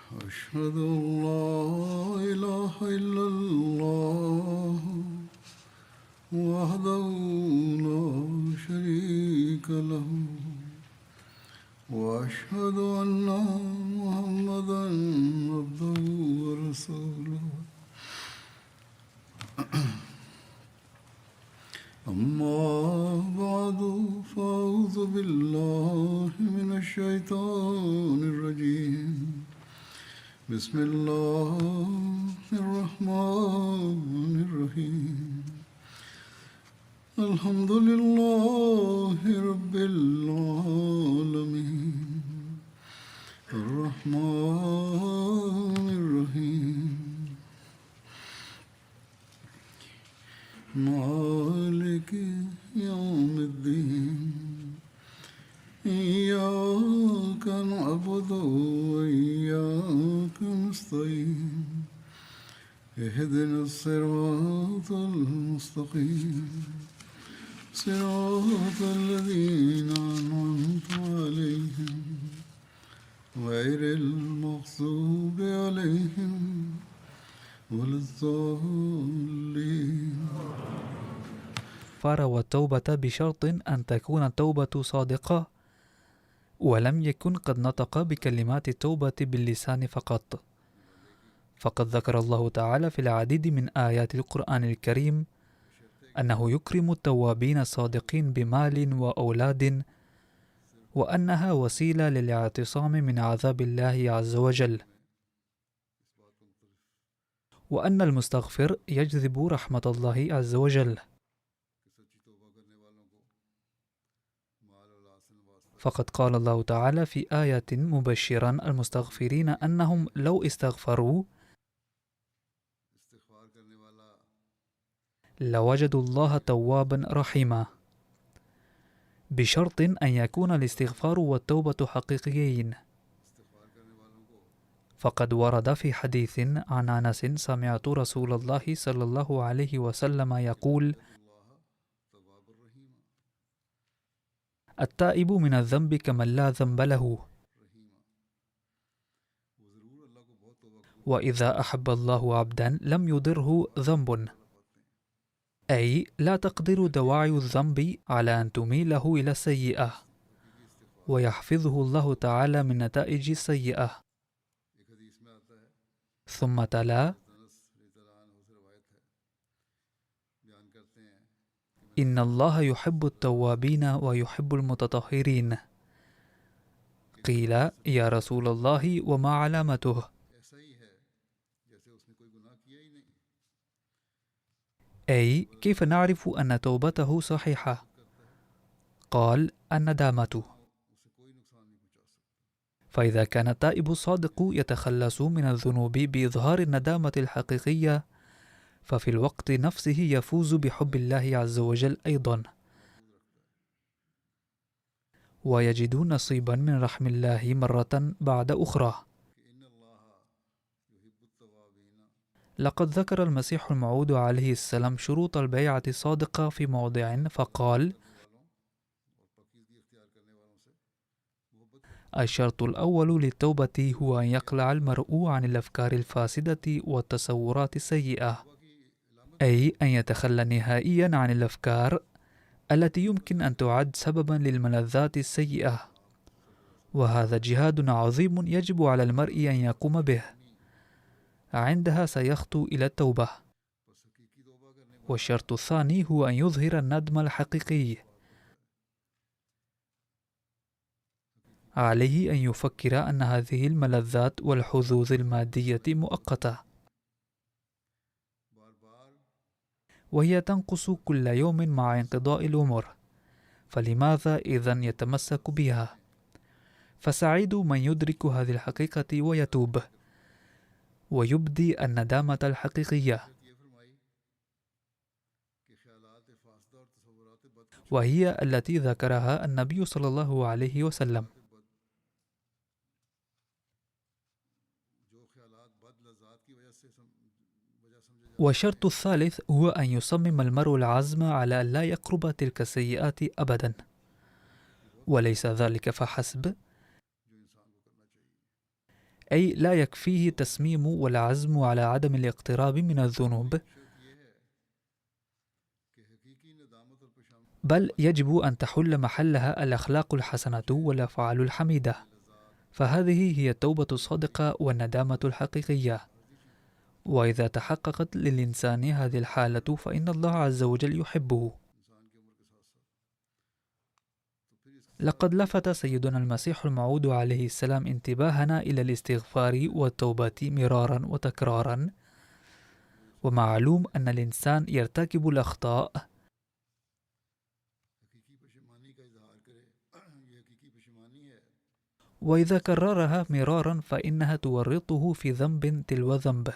أشهد أن لا إله إلا الله وحده لا شريك له وأشهد أن محمدا عبده ورسوله أما بعد فأعوذ بالله من الشيطان الرجيم بسم الله الرحمن الرحيم الحمد لله رب العالمين الرحمن الرحيم مالك يوم الدين إياك نعبد وإياك نستعين اهدنا الصراط المستقيم صراط الذين أنعمت عليهم غير المغضوب عليهم ولا الضالين. والتوبة بشرط أن تكون التوبة صادقة، ولم يكن قد نطق بكلمات التوبة باللسان فقط. فقد ذكر الله تعالى في العديد من آيات القرآن الكريم أنه يكرم التوابين الصادقين بمال وأولاد، وأنها وسيلة للاعتصام من عذاب الله عز وجل، وأن المستغفر يجذب رحمة الله عز وجل. فقد قال الله تعالى في آية مبشرا المستغفرين أنهم لو استغفروا لوجدوا الله توابا رحيما، بشرط أن يكون الاستغفار والتوبة حقيقيين. فقد ورد في حديث عن أنس سمعت رسول الله صلى الله عليه وسلم يقول: التائب من الذنب كمن لا ذنب له، وإذا أحب الله عبدا لم يضره ذنب، أي لا تقدر دواعي الذنب على أن تميله إلى السيئة، ويحفظه الله تعالى من نتائج السيئة. ثم تلا: إن الله يحب التوابين ويحب المتطهرين. قيل: يا رسول الله وما علامته؟ أي كيف نعرف أن توبته صحيحة؟ قال: الندامة. فإذا كان التائب الصادق يتخلص من الذنوب بإظهار الندامة الحقيقية، ففي الوقت نفسه يفوز بحب الله عز وجل أيضا، ويجد نصيبا من رحم الله مرة بعد أخرى. لقد ذكر المسيح الموعود عليه السلام شروط البيعة الصادقة في موضع فقال: الشرط الأول للتوبة هو أن يقلع المرء عن الأفكار الفاسدة والتصورات السيئة، أي أن يتخلى نهائيا عن الأفكار التي يمكن أن تعد سببا للملذات السيئة، وهذا جهاد عظيم يجب على المرء أن يقوم به. عندها سيخطو إلى التوبة. والشرط الثاني هو أن يظهر الندم الحقيقي. عليه أن يفكر أن هذه الملذات والحظوظ المادية مؤقتة، وهي تنقص كل يوم مع انقضاء الأمور، فلماذا إذن يتمسك بها؟ فسعيد من يدرك هذه الحقيقة ويتوب ويبدي الندامة الحقيقية، وهي التي ذكرها النبي صلى الله عليه وسلم. والشرط الثالث هو أن يصمم المرء العزم على أن لا يقرب تلك السيئات أبدا، وليس ذلك فحسب، أي لا يكفيه التصميم والعزم على عدم الاقتراب من الذنوب، بل يجب أن تحل محلها الأخلاق الحسنة والأفعال الحميدة. فهذه هي التوبة الصادقة والندامة الحقيقية. وإذا تحققت للإنسان هذه الحالة فإن الله عز وجل يحبه. لقد لفت سيدنا المسيح الموعود عليه السلام انتباهنا إلى الاستغفار والتوبة مرارا وتكرارا، ومعلوم أن الإنسان يرتكب الأخطاء، وإذا كررها مرارا فإنها تورطه في ذنب تلو ذنب.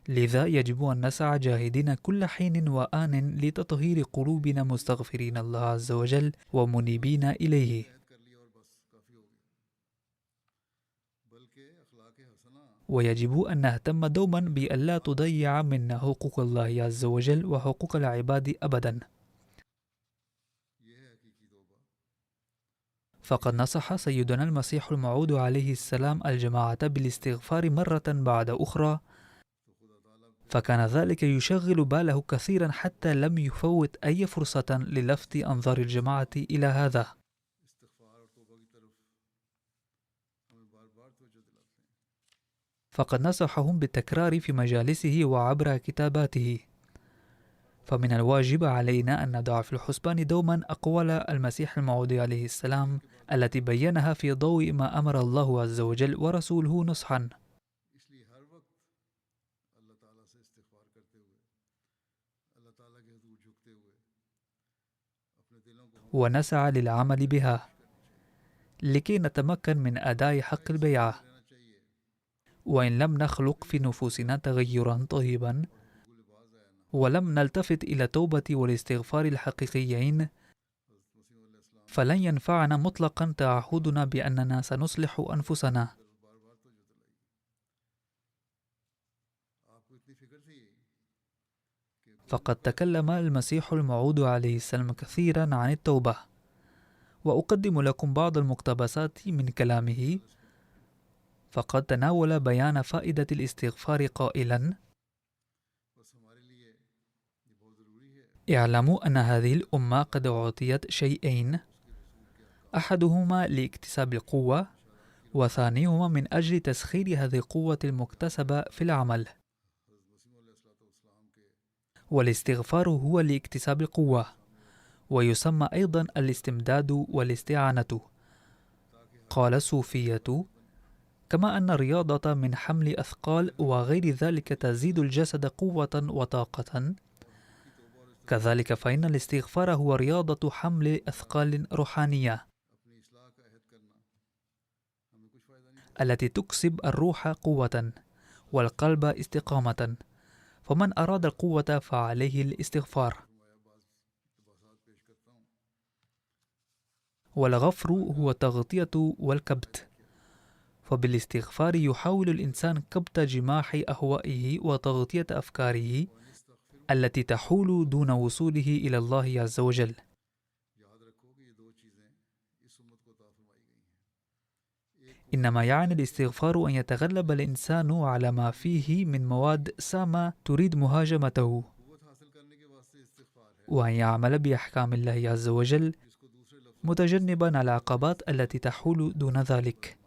لذا يجب أن نسعى جاهدين كل حين وآن لتطهير قلوبنا مستغفرين الله عز وجل ومنيبين إليه. ويجب أن نهتم دوما بألا تضيع منا حقوق الله عز وجل وحقوق العباد أبدا. فقد نصح سيدنا المسيح الموعود عليه السلام الجماعة بالاستغفار مرة بعد أخرى، فكان ذلك يشغل باله كثيرا حتى لم يفوت أي فرصة للفت أنظار الجماعة إلى هذا. فقد نصحهم بالتكرار في مجالسه وعبر كتاباته. فمن الواجب علينا أن نضع في الحسبان دوما أقوال المسيح الموعود عليه السلام التي بينها في ضوء ما أمر الله عز وجل ورسوله نصحا. ونسعى للعمل بها لكي نتمكن من أداء حق البيعة. وإن لم نخلق في نفوسنا تغيرا طيبا ولم نلتفت إلى التوبة والاستغفار الحقيقيين، فلن ينفعنا مطلقا تعهدنا بأننا سنصلح أنفسنا. فقد تكلم المسيح الموعود عليه السلام كثيرا عن التوبة، وأقدم لكم بعض المقتبسات من كلامه. فقد تناول بيان فائدة الاستغفار قائلا: اعلموا أن هذه الأمة قد أعطيت شيئين، أحدهما لاكتساب القوة، وثانيهما من أجل تسخير هذه القوة المكتسبة في العمل. والاستغفار هو لاكتساب القوة، ويسمى أيضا الاستمداد والاستعانة. قال الصوفية: كما أن الرياضة من حمل أثقال وغير ذلك تزيد الجسد قوة وطاقة، كذلك فإن الاستغفار هو رياضة حمل أثقال روحانية التي تكسب الروح قوة والقلب استقامة. فمن أراد القوة فعليه الاستغفار. والغفر هو التغطية والكبت، فبالاستغفار يحاول الإنسان كبت جماح أهوائه وتغطية أفكاره التي تحول دون وصوله إلى الله عز وجل. إنما يعني الاستغفار أن يتغلب الإنسان على ما فيه من مواد سامة تريد مهاجمته، وأن يعمل بأحكام الله عز وجل متجنبا العقبات التي تحول دون ذلك.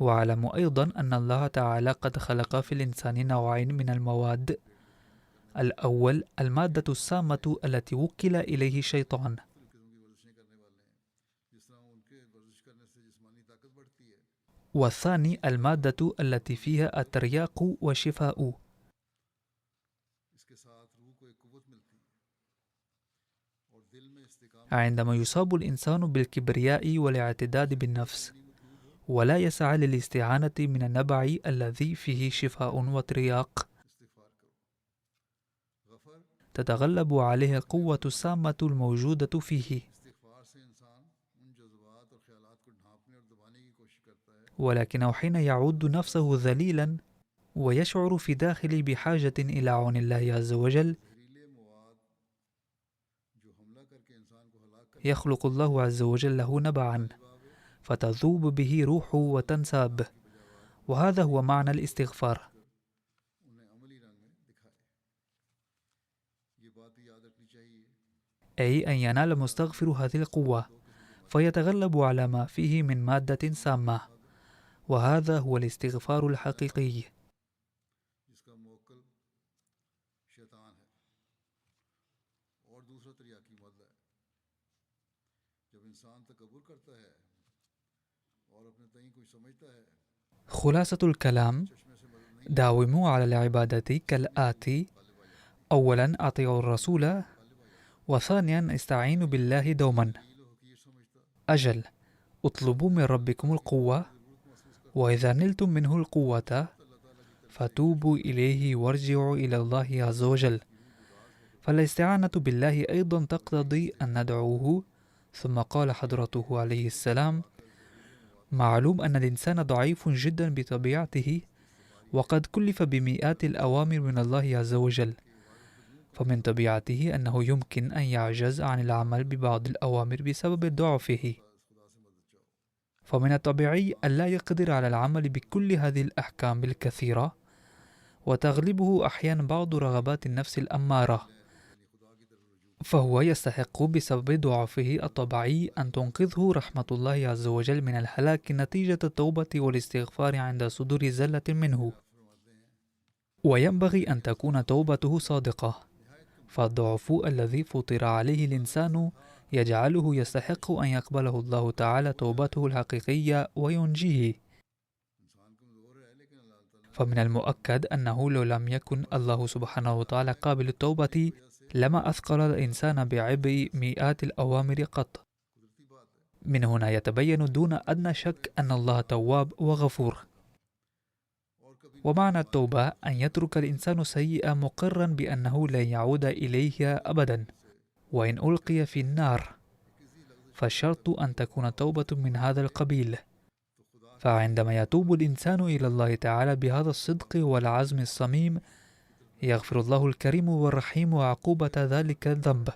واعلم أيضا أن الله تعالى قد خلق في الإنسان نوعين من المواد: الأول المادة السامة التي وكل إليه الشيطان، والثاني المادة التي فيها الترياق والشفاء. عندما يصاب الإنسان بالكبرياء والاعتداد بالنفس ولا يسعى للاستعانة من النبع الذي فيه شفاء وترياق، تتغلب عليه القوة السامة الموجودة فيه. ولكنه حين يعود نفسه ذليلا ويشعر في داخله بحاجة إلى عون الله عز وجل، يخلق الله عز وجل له نبعا فتذوب به روحه وتنساب، وهذا هو معنى الاستغفار. أي أن ينال المستغفر هذه القوة فيتغلب على ما فيه من مادة سامة، وهذا هو الاستغفار الحقيقي. خلاصة الكلام: داوموا على العبادة كالآتي: أولا أطيعوا الرسول، وثانيا استعينوا بالله دوما. أجل، اطلبوا من ربكم القوة، وإذا نلتم منه القوة فتوبوا إليه وارجعوا إلى الله عز وجل. فالاستعانة بالله أيضا تقتضي أن ندعوه. ثم قال حضرته عليه السلام: معلوم أن الإنسان ضعيف جدا بطبيعته، وقد كلف بمئات الأوامر من الله عز وجل، فمن طبيعته أنه يمكن أن يعجز عن العمل ببعض الأوامر بسبب ضعفه، فمن الطبيعي أن لا يقدر على العمل بكل هذه الأحكام الكثيرة، وتغلبه أحيانا بعض رغبات النفس الأمارة، فهو يستحق بسبب ضعفه الطبيعي أن تنقذه رحمة الله عز وجل من الهلاك نتيجة التوبة والاستغفار عند صدور زلة منه. وينبغي أن تكون توبته صادقة، فالضعف الذي فطر عليه الإنسان يجعله يستحق أن يقبله الله تعالى توبته الحقيقية وينجيه. فمن المؤكد أنه لو لم يكن الله سبحانه وتعالى قابل التوبة لما أثقل الإنسان بعبء مئات الأوامر قط. من هنا يتبين دون أدنى شك أن الله تواب وغفور. ومعنى التوبة أن يترك الإنسان سيئة مقرا بأنه لن يعود إليها أبدا، وإن ألقي في النار فالشرط أن تكون توبة من هذا القبيل. فعندما يتوب الإنسان إلى الله تعالى بهذا الصدق والعزم الصميم يغفر الله الكريم والرحيم عقوبة ذلك الذنب.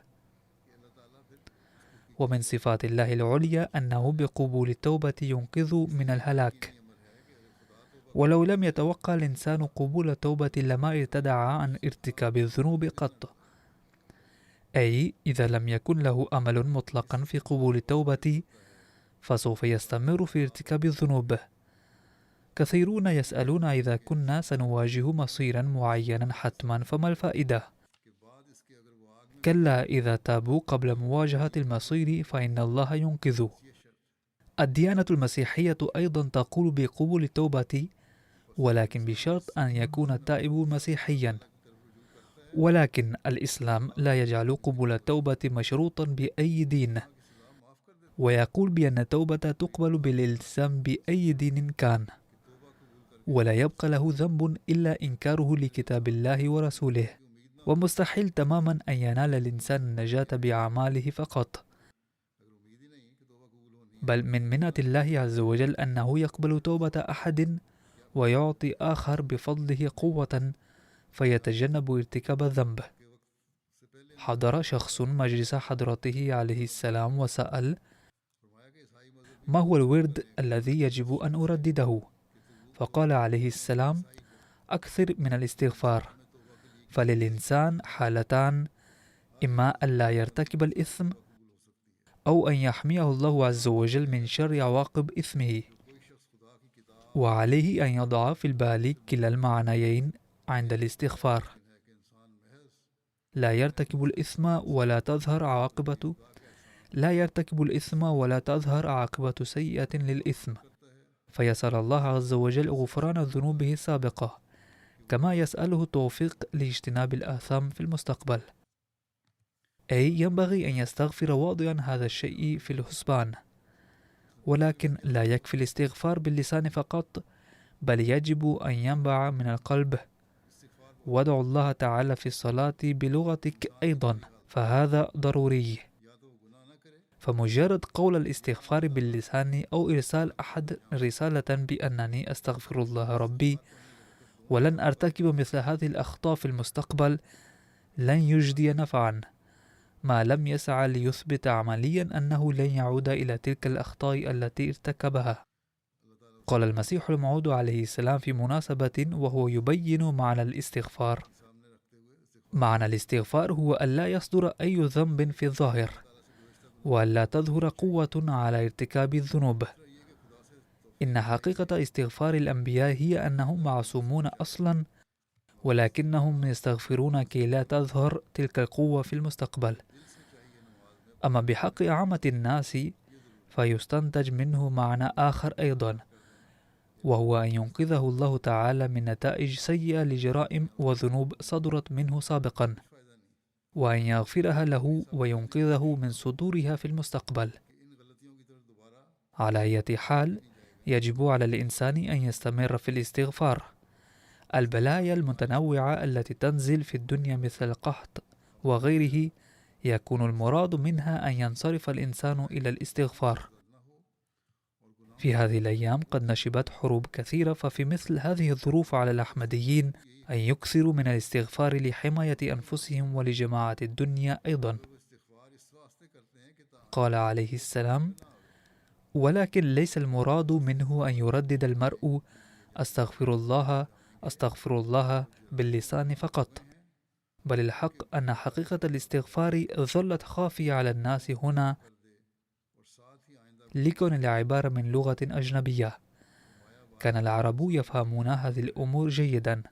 ومن صفات الله العليا أنه بقبول التوبة ينقذ من الهلاك، ولو لم يتوقع الإنسان قبول التوبة لما ارتدع عن ارتكاب الذنوب قط، أي إذا لم يكن له أمل مطلقا في قبول التوبة فسوف يستمر في ارتكاب الذنوب. كثيرون يسألون إذا كنا سنواجه مصيرا معينا حتما فما الفائدة؟ كلا، إذا تابوا قبل مواجهة المصير فإن الله ينقذ. الديانة المسيحية أيضا تقول بقبول التوبة، ولكن بشرط أن يكون التائب مسيحيا. ولكن الإسلام لا يجعل قبول التوبة مشروطا بأي دين، ويقول بأن التوبة تقبل بالالتزام بأي دين كان، ولا يبقى له ذنب إلا إنكاره لكتاب الله ورسوله. ومستحيل تماما أن ينال الإنسان النجاة بأعماله فقط، بل من منة الله عز وجل أنه يقبل توبة أحد ويعطي آخر بفضله قوة فيتجنب ارتكاب الذنب. حضر شخص مجلس حضرته عليه السلام وسأل: ما هو الورد الذي يجب أن أردده؟ فقال عليه السلام: أكثر من الاستغفار، فللإنسان حالتان: إما أن لا يرتكب الإثم، أو أن يحميه الله عز وجل من شر عواقب إثمه. وعليه أن يضع في البال كلا المعنيين عند الاستغفار: لا يرتكب الإثم ولا تظهر عاقبة سيئة للإثم، فيسأل الله عز وجل غفران ذنوبه السابقة، كما يسأله التوفيق لاجتناب الآثام في المستقبل. أي ينبغي أن يستغفر واضعا هذا الشيء في الحسبان. ولكن لا يكفي الاستغفار باللسان فقط، بل يجب أن ينبع من القلب. وادعوا الله تعالى في الصلاة بلغتك أيضا، فهذا ضروري. فمجرد قول الاستغفار باللسان أو إرسال أحد رسالة بأنني أستغفر الله ربي ولن أرتكب مثل هذه الأخطاء في المستقبل لن يجدي نفعا ما لم يسعى ليثبت عمليا أنه لن يعود إلى تلك الأخطاء التي ارتكبها. قال المسيح الموعود عليه السلام في مناسبة وهو يبين معنى الاستغفار: معنى الاستغفار هو ألا يصدر أي ذنب في الظاهر، وألا تظهر قوة على ارتكاب الذنوب. إن حقيقة استغفار الأنبياء هي أنهم معصومون أصلا، ولكنهم يستغفرون كي لا تظهر تلك القوة في المستقبل. أما بحق عامة الناس فيستنتج منه معنى آخر أيضا، وهو أن ينقذه الله تعالى من نتائج سيئة لجرائم وذنوب صدرت منه سابقا، وأن يغفرها له وينقذه من صدورها في المستقبل. على أي حال، يجب على الإنسان أن يستمر في الاستغفار. البلايا المتنوعة التي تنزل في الدنيا مثل القحط وغيره يكون المراد منها أن ينصرف الإنسان إلى الاستغفار. في هذه الأيام قد نشبت حروب كثيرة، ففي مثل هذه الظروف على الأحمديين أن يكثروا من الاستغفار لحماية أنفسهم ولجماعة الدنيا أيضا. قال عليه السلام: ولكن ليس المراد منه أن يردد المرء أستغفر الله أستغفر الله باللسان فقط، بل الحق أن حقيقة الاستغفار ظلت خافية على الناس هنا لكون العبارة من لغة أجنبية. كان العرب يفهمون هذه الأمور جيدا،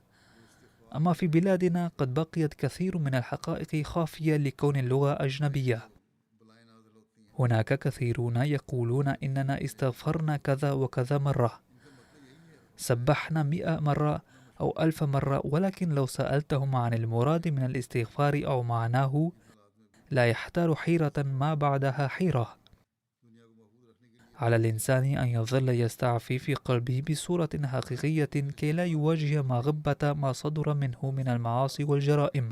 أما في بلادنا قد بقيت كثير من الحقائق خافية لكون اللغة أجنبية. هناك كثيرون يقولون إننا استغفرنا كذا وكذا مرة، سبحنا 100 مرة أو 1000 مرة، ولكن لو سألتهم عن المراد من الاستغفار أو معناه لا يحتار حيرة ما بعدها حيرة. على الإنسان أن يظل يستعفي في قلبه بصورة حقيقية كي لا يواجه مغبة ما صدر منه من المعاصي والجرائم،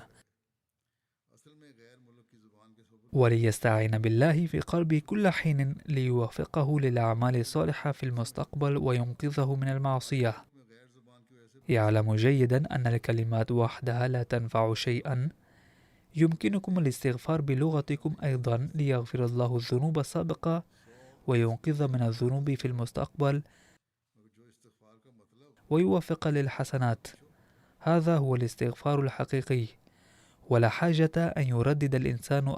وليستعين بالله في قلبه كل حين ليوفقه للأعمال الصالحة في المستقبل وينقذه من المعصية. يعلم جيدا أن الكلمات وحدها لا تنفع شيئا. يمكنكم الاستغفار بلغتكم أيضا ليغفر الله الذنوب السابقة وينقذ من الذنوب في المستقبل ويوفق للحسنات. هذا هو الاستغفار الحقيقي، ولا حاجة أن يردد الإنسان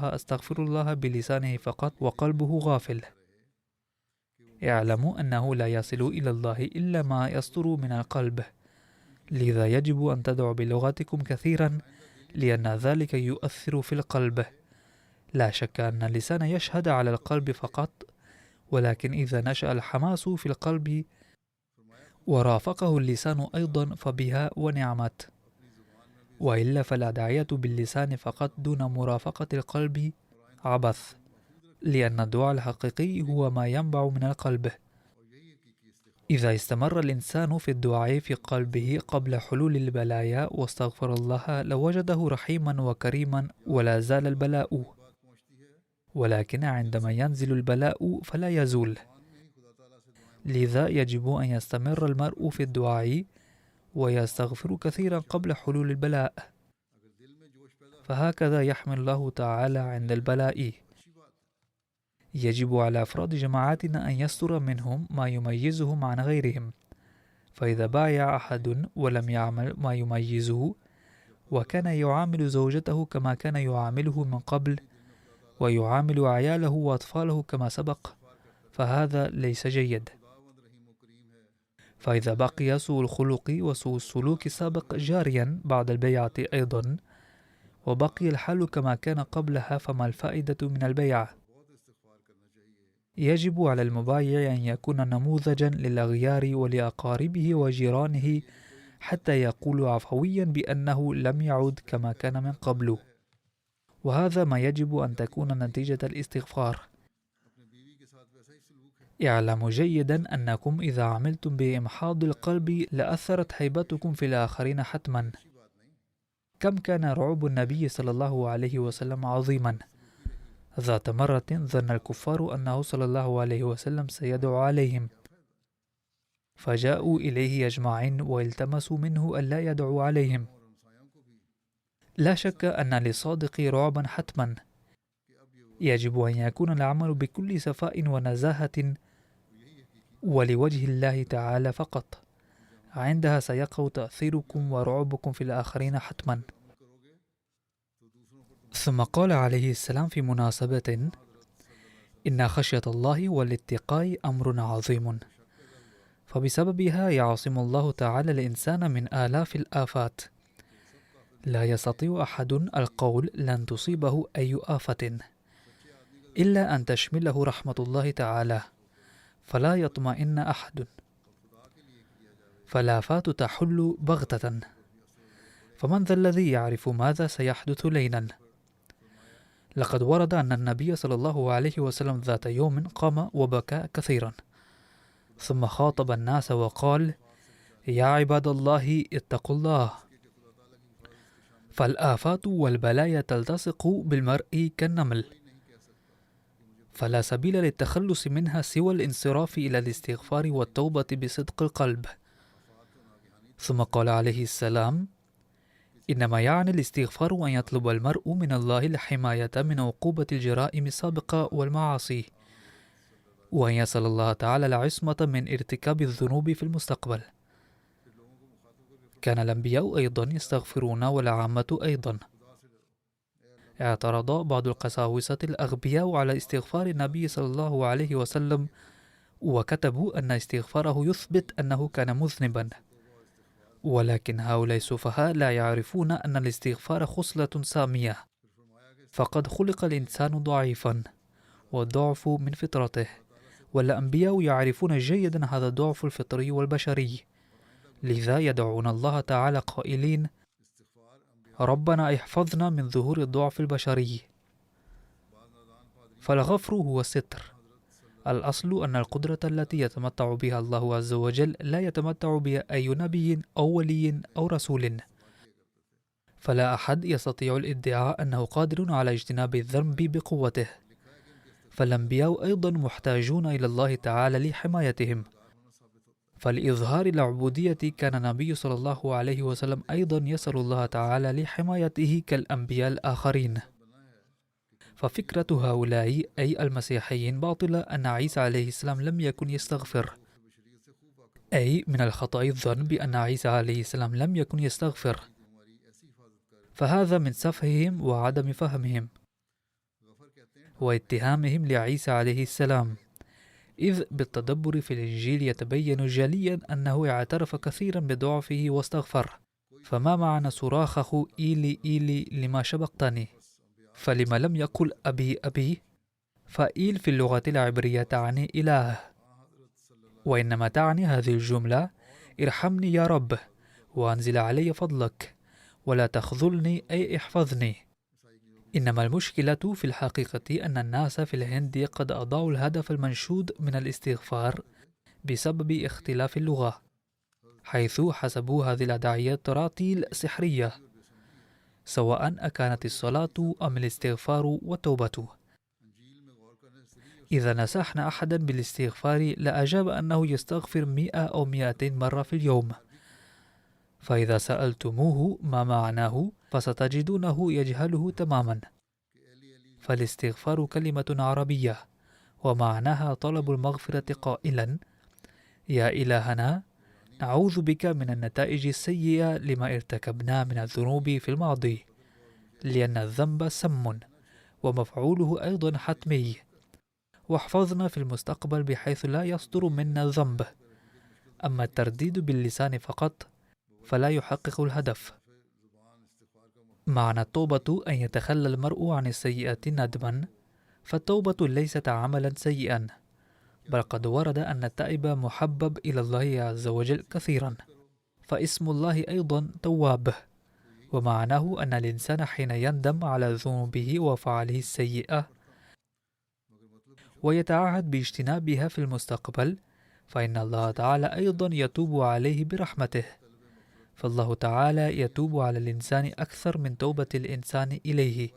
أستغفر الله بلسانه فقط وقلبه غافل. اعلموا أنه لا يصل إلى الله إلا ما يصدر من القلب، لذا يجب أن تدعوا بلغتكم كثيرا لأن ذلك يؤثر في القلب. لا شك أن اللسان يشهد على القلب فقط، ولكن إذا نشأ الحماس في القلب ورافقه اللسان أيضا فبها ونعمت، وإلا فالأدعية باللسان فقط دون مرافقة القلب عبث، لأن الدعاء الحقيقي هو ما ينبع من القلب. إذا استمر الإنسان في الدعاء في قلبه قبل حلول البلايا واستغفر الله لوجده رحيما وكريما ولا زال البلاء، ولكن عندما ينزل البلاء فلا يزول. لذا يجب أن يستمر المرء في الدعاء ويستغفر كثيرا قبل حلول البلاء، فهكذا يحمي الله تعالى عند البلاء. يجب على أفراد جماعاتنا أن يستر منهم ما يميزهم عن غيرهم، فإذا بايع أحد ولم يعمل ما يميزه وكان يعامل زوجته كما كان يعامله من قبل ويعامل عياله وأطفاله كما سبق، فهذا ليس جيد. فإذا بقي سوء الخلق وسوء السلوك السابق جاريا بعد البيعة أيضا وبقي الحال كما كان قبلها، فما الفائدة من البيعة؟ يجب على المبايع أن يكون نموذجا للأغيار ولأقاربه وجيرانه حتى يقول عفويا بأنه لم يعد كما كان من قبل، وهذا ما يجب أن تكون نتيجة الاستغفار. اعلموا جيدا أنكم إذا عملتم بإمحاض القلب لأثرت هيبتكم في الآخرين حتما. كم كان رعب النبي صلى الله عليه وسلم عظيما. ذات مرة ظن الكفار أنه صلى الله عليه وسلم سيدعو عليهم، فجاءوا إليه يجمعين والتمسوا منه ألا يدعو عليهم. لا شك أن للصادق رعبا حتما، يجب أن يكون العمل بكل صفاء ونزاهة ولوجه الله تعالى فقط، عندها سيقع تأثيركم ورعبكم في الآخرين حتما. ثم قال عليه السلام في مناسبة: إن خشية الله والاتقاء أمر عظيم، فبسببها يعصم الله تعالى الإنسان من آلاف الآفات، لا يستطيع أحد القول لن تصيبه أي آفة إلا أن تشمله رحمة الله تعالى، فلا يطمئن أحد، فالآفات تحل بغتة، فمن ذا الذي يعرف ماذا سيحدث ليلا؟ لقد ورد أن النبي صلى الله عليه وسلم ذات يوم قام وبكى كثيرا، ثم خاطب الناس وقال: يا عباد الله اتقوا الله، فالآفات والبلايا تلتصق بالمرء كالنمل، فلا سبيل للتخلص منها سوى الانصراف إلى الاستغفار والتوبة بصدق القلب. ثم قال عليه السلام: إنما يعني الاستغفار أن يطلب المرء من الله الحماية من عقوبة الجرائم السابقة والمعاصي، وأن يسأل الله تعالى العصمة من ارتكاب الذنوب في المستقبل. كان الأنبياء أيضا يستغفرون والعامة أيضا. اعترض بعض القساوسة الأغبياء على استغفار النبي صلى الله عليه وسلم، وكتبوا أن استغفاره يثبت أنه كان مذنبا، ولكن هؤلاء السفهاء لا يعرفون أن الاستغفار خصلة سامية، فقد خلق الإنسان ضعيفا، والضعف من فطرته، والأنبياء يعرفون جيدا هذا الضعف الفطري والبشري، لذا يدعون الله تعالى قائلين: ربنا احفظنا من ظهور الضعف البشري. فالغفر هو الستر. الأصل أن القدرة التي يتمتع بها الله عز وجل لا يتمتع بها أي نبي أو ولي أو رسول، فلا أحد يستطيع الادعاء أنه قادر على اجتناب الذنب بقوته، فالأنبياء أيضا محتاجون إلى الله تعالى لحمايتهم. فلإظهار العبودية كان النبي صلى الله عليه وسلم أيضا يسأل الله تعالى لحمايته كالأنبياء الآخرين. ففكرة هؤلاء أي المسيحيين باطلة أن عيسى عليه السلام لم يكن يستغفر، أي من الخطأ الظن بأن عيسى عليه السلام لم يكن يستغفر، فهذا من سفههم وعدم فهمهم واتهامهم لعيسى عليه السلام، إذ بالتدبر في الإنجيل يتبين جليا أنه اعترف كثيرا بضعفه واستغفر. فما معنى صراخه إيلي إيلي لما شبقتني؟ فلما لم يقل أبي أبي؟ فإيل في اللغة العبرية تعني إله، وإنما تعني هذه الجملة: ارحمني يا رب وأنزل علي فضلك ولا تخذلني أي احفظني. إنما المشكلة في الحقيقة أن الناس في الهند قد أضاعوا الهدف المنشود من الاستغفار بسبب اختلاف اللغة، حيث حسبوا هذه الأدعية تراتيل سحرية، سواء أكانت الصلاة أم الاستغفار والتوبة. إذا نصحنا أحدا بالاستغفار لأجاب أنه يستغفر 100 أو 200 مرة في اليوم، فإذا سألتموه ما معناه فستجدونه يجهله تماما. فالاستغفار كلمة عربية ومعناها طلب المغفرة، قائلا: يا إلهنا نعوذ بك من النتائج السيئة لما ارتكبنا من الذنوب في الماضي، لأن الذنب سم ومفعوله أيضا حتمي، واحفظنا في المستقبل بحيث لا يصدر منا الذنب. أما الترديد باللسان فقط فلا يحقق الهدف. معنى التوبة أن يتخلى المرء عن السيئة ندما، فالتوبة ليست عملا سيئا، بل قد ورد أن التائب محبب إلى الله عز وجل كثيرا، فاسم الله أيضا تواب، ومعناه أن الإنسان حين يندم على ذنوبه وفعله السيئة ويتعهد باجتنابها في المستقبل، فإن الله تعالى أيضا يتوب عليه برحمته، فالله تعالى يتوب على الإنسان أكثر من توبة الإنسان إليه.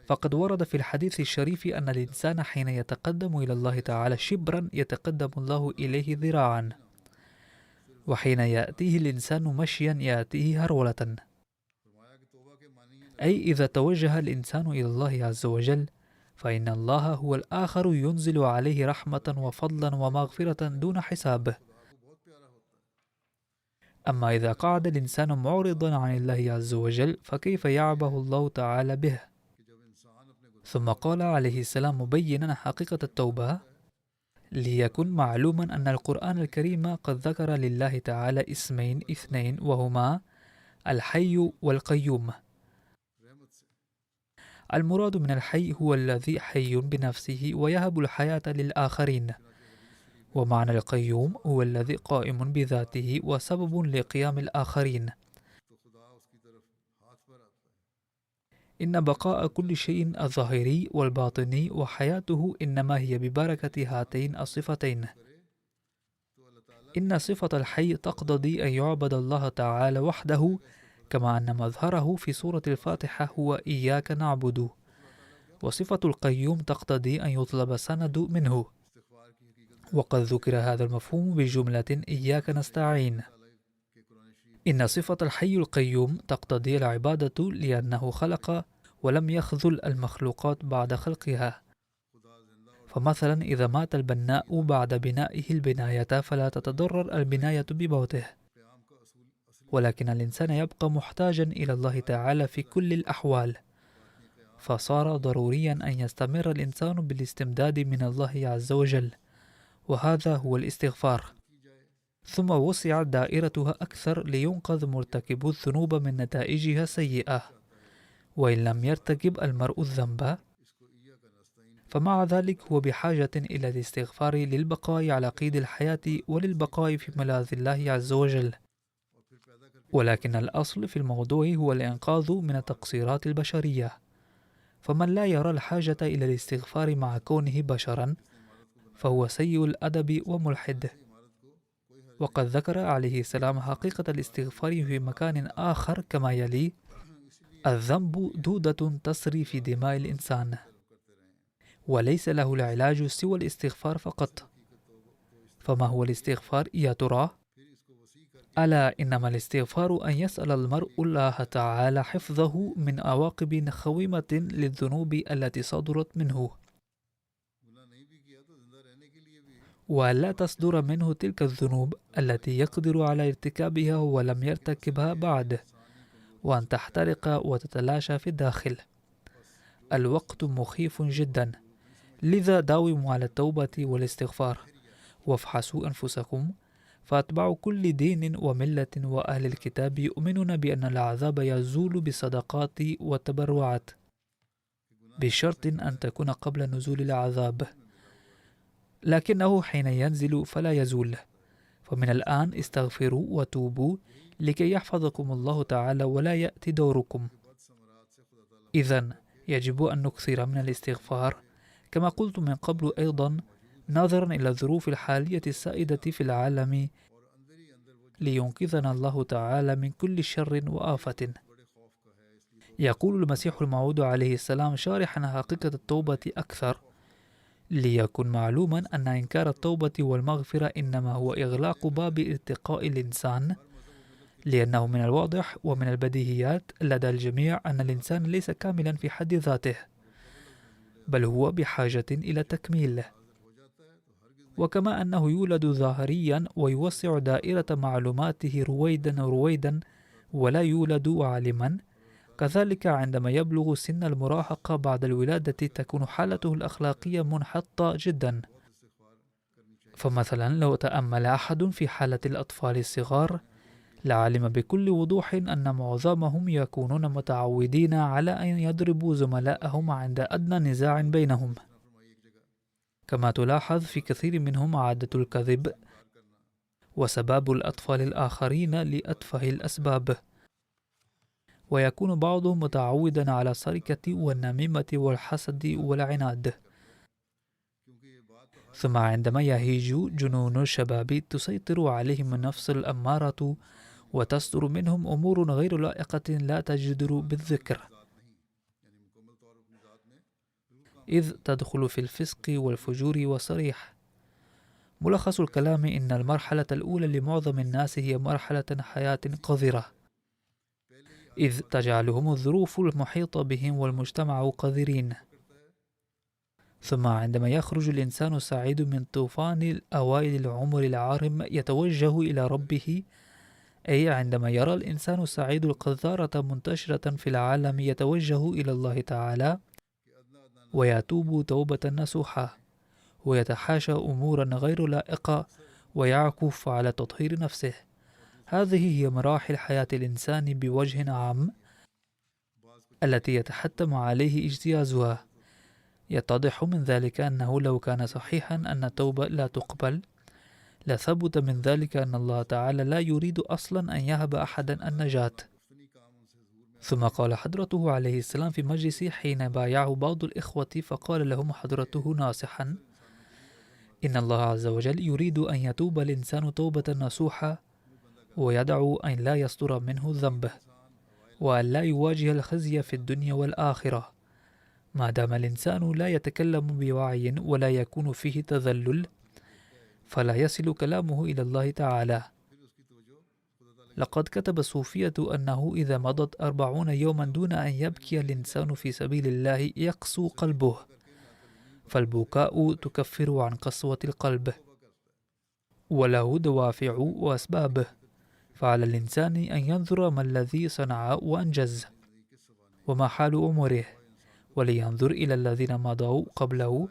فقد ورد في الحديث الشريف أن الإنسان حين يتقدم إلى الله تعالى شبرا يتقدم الله إليه ذراعا، وحين يأتيه الإنسان مشيا يأتيه هرولة. أي إذا توجه الإنسان إلى الله عز وجل فإن الله هو الآخر ينزل عليه رحمة وفضلا ومغفرة دون حساب. أما إذا قعد الإنسان معرضا عن الله عز وجل فكيف يعبه الله تعالى به؟ ثم قال عليه السلام مبينا حقيقة التوبة: ليكن معلوما أن القرآن الكريم قد ذكر لله تعالى اسمين اثنين، وهما الحي والقيوم. المراد من الحي هو الذي حي بنفسه ويهب الحياة للآخرين، ومعنى القيوم هو الذي قائم بذاته وسبب لقيام الآخرين. إن بقاء كل شيء الظاهري والباطني وحياته إنما هي ببركة هاتين الصفتين. إن صفة الحي تقتضي أن يعبد الله تعالى وحده، كما أن مظهره في سورة الفاتحة هو إياك نعبد، وصفة القيوم تقتضي أن يطلب السند منه، وقد ذكر هذا المفهوم بجملة إياك نستعين. إن صفة الحي القيوم تقتضي العبادة لأنه خلق ولم يخذل المخلوقات بعد خلقها. فمثلا إذا مات البناء بعد بنائه البناية فلا تتضرر البناية بموته، ولكن الإنسان يبقى محتاجا إلى الله تعالى في كل الأحوال، فصار ضروريا أن يستمر الإنسان بالاستمداد من الله عز وجل، وهذا هو الاستغفار. ثم وسعت دائرتها أكثر لينقذ مرتكب الذنوب من نتائجها السيئة، وإن لم يرتكب المرء الذنب فمع ذلك هو بحاجة إلى الاستغفار للبقاء على قيد الحياة وللبقاء في ملاذ الله عز وجل. ولكن الأصل في الموضوع هو الإنقاذ من التقصيرات البشرية، فمن لا يرى الحاجة إلى الاستغفار مع كونه بشرا فهو سيء الأدب وملحد. وقد ذكر عليه السلام حقيقة الاستغفار في مكان آخر كما يلي: الذنب دودة تسري في دماء الإنسان، وليس له العلاج سوى الاستغفار فقط. فما هو الاستغفار يا ترى؟ ألا إنما الاستغفار أن يسأل المرء الله تعالى حفظه من عواقب خويمة للذنوب التي صدرت منه، ولا تصدر منه تلك الذنوب التي يقدر على ارتكابها ولم يرتكبها بعد، وأن تحترق وتتلاشى في الداخل. الوقت مخيف جدا، لذا داوموا على التوبة والاستغفار، وافحصوا أنفسكم، فأتباع كل دين وملة وأهل الكتاب يؤمنون بأن العذاب يزول بالصدقات والتبرعات، بشرط أن تكون قبل نزول العذاب، لكنه حين ينزل فلا يزول. فمن الآن استغفروا وتوبوا لكي يحفظكم الله تعالى ولا يأتي دوركم. إذن يجب أن نكثر من الاستغفار كما قلت من قبل أيضا، ناظرا إلى الظروف الحالية السائدة في العالم، لينقذنا الله تعالى من كل شر وآفة. يقول المسيح الموعود عليه السلام شارحا حقيقة التوبة أكثر: ليكن معلوما أن إنكار التوبة والمغفرة إنما هو إغلاق باب ارتقاء الإنسان، لأنه من الواضح ومن البديهيات لدى الجميع أن الإنسان ليس كاملا في حد ذاته، بل هو بحاجة إلى تكميل. وكما أنه يولد ظاهريا ويوسع دائرة معلوماته رويدا رويدا ولا يولد عالما، كذلك عندما يبلغ سن المراهقة بعد الولادة تكون حالته الأخلاقية منحطة جدا. فمثلا لو تأمل أحد في حالة الأطفال الصغار لعلم بكل وضوح أن معظمهم يكونون متعودين على أن يضربوا زملائهم عند أدنى نزاع بينهم، كما تلاحظ في كثير منهم عادة الكذب وسباب الأطفال الآخرين لأتفه الأسباب، ويكون بعضهم متعودا على السرقة والنميمة والحسد والعناد. ثم عندما يهيج جنون الشباب تسيطر عليهم النفس الأمارة وتصدر منهم أمور غير لائقة لا تجدر بالذكر. إذ تدخل في الفسق والفجور والصريح. ملخص الكلام إن المرحلة الأولى لمعظم الناس هي مرحلة حياة قذرة، إذ تجعلهم الظروف المحيطة بهم والمجتمع قذرين. ثم عندما يخرج الإنسان السعيد من طوفان الأوائل العمر العارم يتوجه إلى ربه، أي عندما يرى الإنسان السعيد القذارة منتشرة في العالم يتوجه إلى الله تعالى ويتوب توبة نصوحة ويتحاشى أمورا غير لائقة ويعكف على تطهير نفسه. هذه هي مراحل حياة الإنسان بوجه عام التي يتحتم عليه اجتيازها. يتضح من ذلك أنه لو كان صحيحا أن التوبة لا تقبل لثبت من ذلك أن الله تعالى لا يريد أصلا أن يهب أحدا النجاة. ثم قال حضرته عليه السلام في مجلس حين بايعه بعض الإخوة فقال لهم حضرته ناصحا: إن الله عز وجل يريد أن يتوب الإنسان توبة نصوحة ويدعو أن لا يصدر منه ذنبه وأن لا يواجه الخزي في الدنيا والآخرة. ما دام الإنسان لا يتكلم بوعي ولا يكون فيه تذلل فلا يصل كلامه إلى الله تعالى. لقد كتب الصوفية أنه إذا مضت 40 يوما دون أن يبكي الإنسان في سبيل الله يقسو قلبه، فالبكاء تكفر عن قسوة القلب وله دوافع وأسبابه، فعلى الإنسان أن ينظر ما الذي صنع وأنجز وما حال أمره، ولينظر إلى الذين مضوا قبله.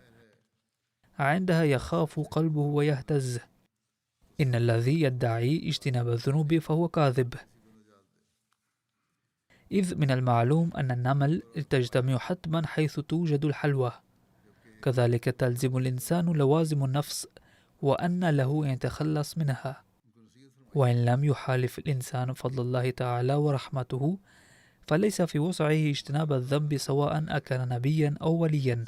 عندها يخاف قلبه ويهتز. إن الذي يدعي اجتناب الذنوب فهو كاذب، إذ من المعلوم أن النمل تجتمع حتما حيث توجد الحلوى، كذلك تلزم الإنسان لوازم النفس وأن له أن يتخلص منها. وإن لم يحالف الإنسان فضل الله تعالى ورحمته فليس في وسعه اجتناب الذنب سواء أكان نبيا أو وليا،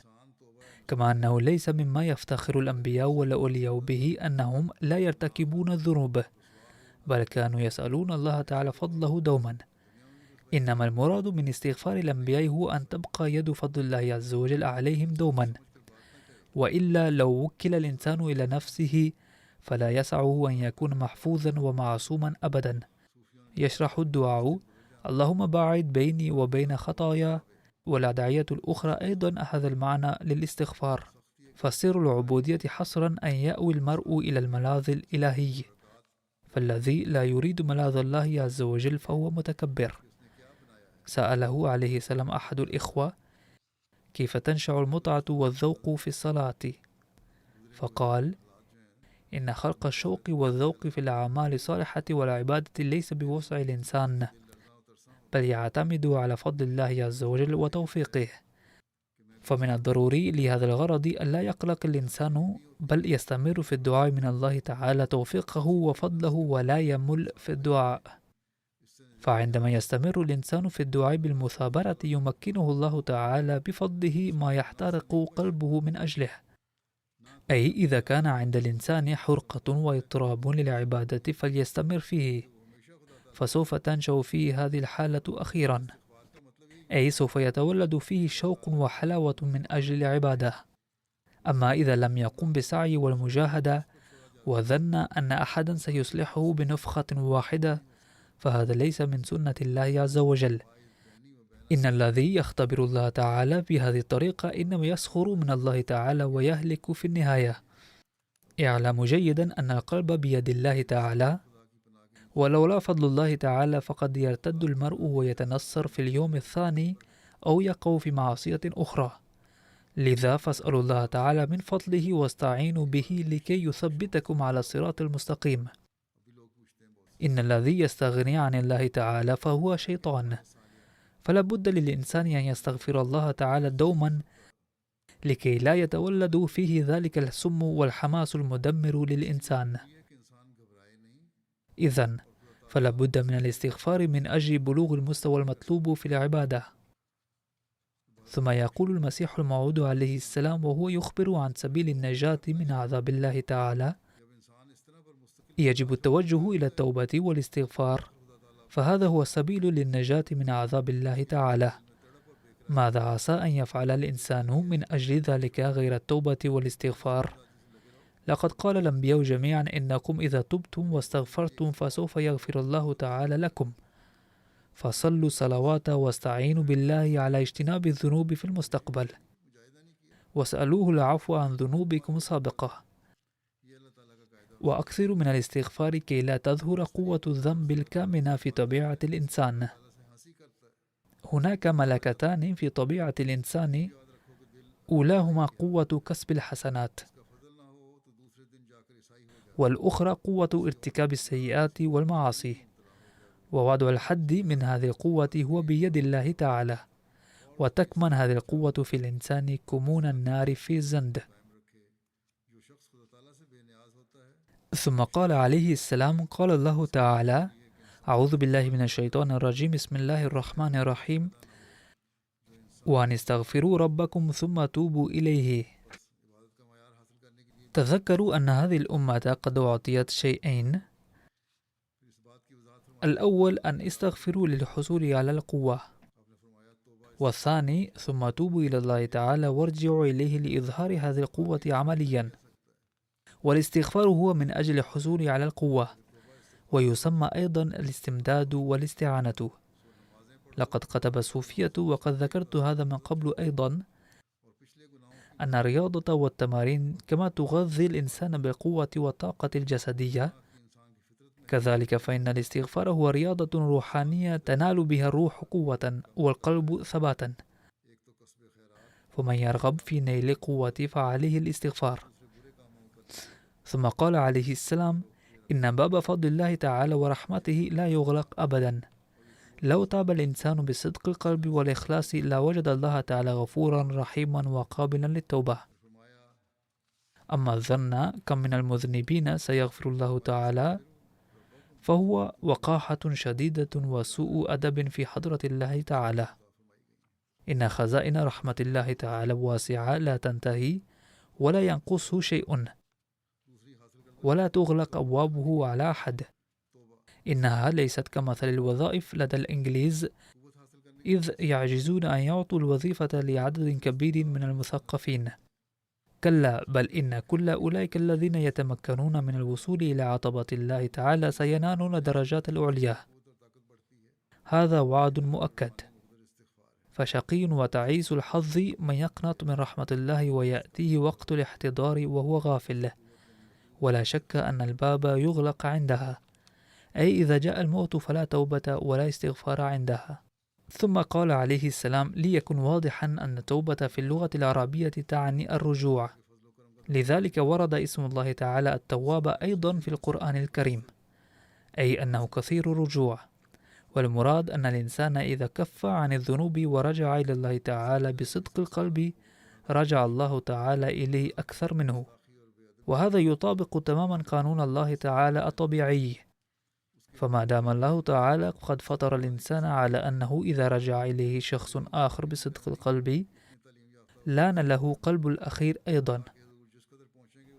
كما أنه ليس مما يفتخر الأنبياء والأولياء به أنهم لا يرتكبون الذنوب، بل كانوا يسألون الله تعالى فضله دوما. إنما المراد من استغفار الأنبياء هو أن تبقى يد فضل الله عز وجل عليهم دوما، وإلا لو وكل الإنسان إلى نفسه فلا يسعه أن يكون محفوظا ومعصوما أبدا. يشرح الدعاء: اللهم باعد بيني وبين خطايا، والأدعية الأخرى أيضا هذا المعنى للاستغفار. فسر العبودية حصرا أن يأوي المرء إلى الملاذ الإلهي، فالذي لا يريد ملاذ الله عز وجل فهو متكبر. سأله عليه السلام أحد الإخوة: كيف تنشأ المتعة والذوق في الصلاة؟ فقال: إن خلق الشوق والذوق في الأعمال الصالحة والعبادة ليس بوسع الإنسان، بل يعتمد على فضل الله عز وجل وتوفيقه. فمن الضروري لهذا الغرض ألا يقلق الإنسان، بل يستمر في الدعاء من الله تعالى توفيقه وفضله ولا يمل في الدعاء. فعندما يستمر الإنسان في الدعاء بالمثابرة يمكنه الله تعالى بفضله ما يحترق قلبه من أجله. أي إذا كان عند الإنسان حرقة واضطراب للعبادة فليستمر فيه، فسوف تنشأ فيه هذه الحالة أخيرا، أي سوف يتولد فيه شوق وحلاوة من أجل العبادة. أما إذا لم يقم بالسعي والمجاهدة وظن أن أحدا سيصلحه بنفخة واحدة فهذا ليس من سنة الله عز وجل. إن الذي يختبر الله تعالى بهذه الطريقة إنما يسخر من الله تعالى ويهلك في النهاية. اعلم جيدا أن القلب بيد الله تعالى، ولولا فضل الله تعالى فقد يرتد المرء ويتنصر في اليوم الثاني أو يقع في معصية أخرى. لذا فاسألوا الله تعالى من فضله واستعينوا به لكي يثبتكم على الصراط المستقيم. إن الذي يستغني عن الله تعالى فهو شيطان، فلا بد للإنسان أن يستغفر الله تعالى دوما لكي لا يتولد فيه ذلك السم والحماس المدمر للإنسان. إذن فلا بد من الاستغفار من أجل بلوغ المستوى المطلوب في العبادة. ثم يقول المسيح الموعود عليه السلام وهو يخبر عن سبيل النجاة من عذاب الله تعالى: يجب التوجه إلى التوبة والاستغفار، فهذا هو السبيل للنجاة من عذاب الله تعالى. ماذا عسى أن يفعل الإنسان من أجل ذلك غير التوبة والاستغفار؟ لقد قال الأنبياء جميعا إنكم إذا تبتم واستغفرتم فسوف يغفر الله تعالى لكم، فصلوا صلوات واستعينوا بالله على اجتناب الذنوب في المستقبل، واسألوه العفو عن ذنوبكم سابقة، وأكثروا من الاستغفار كي لا تظهر قوة الذنب الكامنة في طبيعة الإنسان. هناك ملكتان في طبيعة الإنسان، أولاهما قوة كسب الحسنات، والأخرى قوة ارتكاب السيئات والمعاصي، ووضع الحد من هذه القوة هو بيد الله تعالى، وتكمن هذه القوة في الإنسان كمون النار في الزند. ثم قال عليه السلام: قال الله تعالى: أعوذ بالله من الشيطان الرجيم، بسم الله الرحمن الرحيم، وأن استغفروا ربكم ثم توبوا إليه. تذكروا أن هذه الأمة قد أعطيت شيئين: الأول أن استغفروا للحصول على القوة، والثاني ثم توبوا إلى الله تعالى وارجعوا إليه لإظهار هذه القوة عمليا. والاستغفار هو من أجل الحصول على القوة، ويسمى أيضا الاستمداد والاستعانة. لقد كتب الصوفية، وقد ذكرت هذا من قبل أيضا، أن الرياضة والتمارين كما تغذي الإنسان بالقوة والطاقة الجسدية، كذلك فإن الاستغفار هو رياضة روحانية تنال بها الروح قوة والقلب ثباتا. فمن يرغب في نيل قوة فعليه الاستغفار. ثم قال عليه السلام: إن باب فضل الله تعالى ورحمته لا يغلق أبدا. لو تاب الإنسان بصدق القلب والإخلاص لوجد الله تعالى غفورا رحيما وقابلا للتوبة. أما الظن كم من المذنبين سيغفر الله تعالى فهو وقاحة شديدة وسوء أدب في حضرة الله تعالى. إن خزائن رحمة الله تعالى واسعة لا تنتهي ولا ينقصه شيء، ولا تغلق أبوابه على أحد. إنها ليست كمثل الوظائف لدى الإنجليز، إذ يعجزون أن يعطوا الوظيفة لعدد كبير من المثقفين. كلا، بل إن كل أولئك الذين يتمكنون من الوصول إلى عطبة الله تعالى سينالون الدرجات العليا. هذا وعد مؤكد. فشقي وتعيس الحظ من يقنط من رحمة الله ويأتيه وقت الاحتضار وهو غافل. ولا شك أن الباب يغلق عندها، أي إذا جاء الموت فلا توبة ولا استغفار عندها. ثم قال عليه السلام: ليكن واضحا أن التوبة في اللغة العربية تعني الرجوع، لذلك ورد اسم الله تعالى التواب أيضا في القرآن الكريم، أي أنه كثير الرجوع. والمراد أن الإنسان إذا كف عن الذنوب ورجع إلى الله تعالى بصدق القلب رجع الله تعالى إليه أكثر منه. وهذا يطابق تماما قانون الله تعالى الطبيعي. فما دام الله تعالى قد فطر الإنسان على أنه إذا رجع إليه شخص آخر بصدق القلب لان له قلب الأخير أيضا،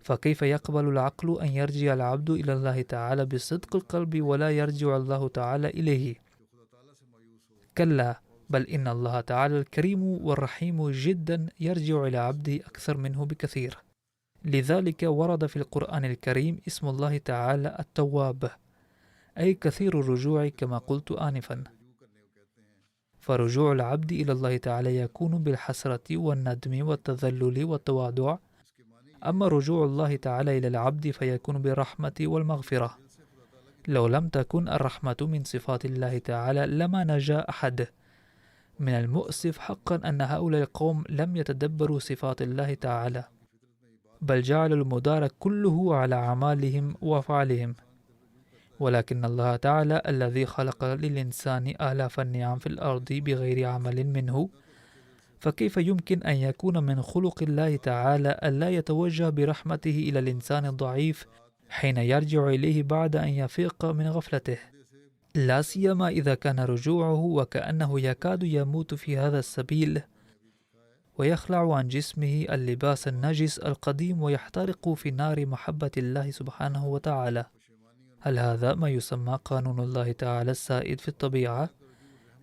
فكيف يقبل العقل أن يرجع العبد إلى الله تعالى بصدق القلب ولا يرجع الله تعالى إليه؟ كلا، بل إن الله تعالى الكريم والرحيم جدا يرجع إلى عبده أكثر منه بكثير. لذلك ورد في القرآن الكريم اسم الله تعالى التواب، أي كثير الرجوع كما قلت آنفا. فرجوع العبد إلى الله تعالى يكون بالحسرة والندم والتذلل والتواضع، أما رجوع الله تعالى إلى العبد فيكون بالرحمة والمغفرة. لو لم تكن الرحمة من صفات الله تعالى لما نجا أحد. من المؤسف حقا أن هؤلاء القوم لم يتدبروا صفات الله تعالى، بل جعلوا المدار كله على أعمالهم وأفعالهم. ولكن الله تعالى الذي خلق للإنسان آلاف النعم في الأرض بغير عمل منه، فكيف يمكن أن يكون من خلق الله تعالى ألا يتوجه برحمته إلى الإنسان الضعيف حين يرجع إليه بعد أن يفيق من غفلته؟ لا سيما إذا كان رجوعه وكأنه يكاد يموت في هذا السبيل، ويخلع عن جسمه اللباس النجس القديم ويحترق في نار محبة الله سبحانه وتعالى. هل هذا ما يسمى قانون الله تعالى السائد في الطبيعة؟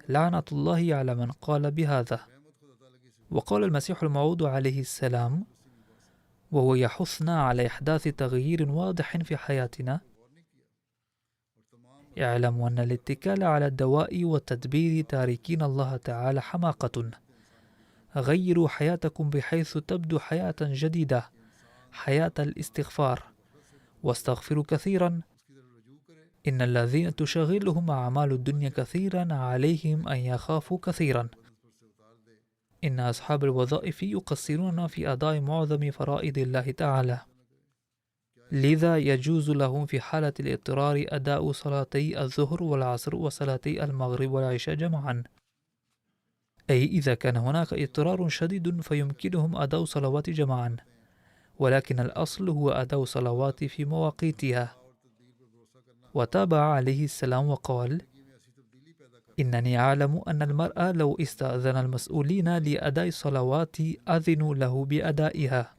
لعنة الله على من قال بهذا. وقال المسيح الموعود عليه السلام وهو يحثنا على إحداث تغيير واضح في حياتنا: اعلموا أن الاتكال على الدواء والتدبير تاركين الله تعالى حماقة. غيروا حياتكم بحيث تبدو حياة جديدة، حياة الاستغفار. واستغفروا كثيرا. إن الذين تشغلهم أعمال الدنيا كثيرا عليهم أن يخافوا كثيرا. إن أصحاب الوظائف يقصرون في أداء معظم فرائض الله تعالى، لذا يجوز لهم في حالة الاضطرار أداء صلاتي الظهر والعصر وصلاتي المغرب والعشاء جمعا، أي إذا كان هناك اضطرار شديد فيمكنهم أداء صلوات جمعا، ولكن الأصل هو أداء صلوات في مواقيتها. وتابع عليه السلام وقال: إنني أعلم أن المرء لو استأذن المسؤولين لأداء الصلوات أذنوا له بأدائها،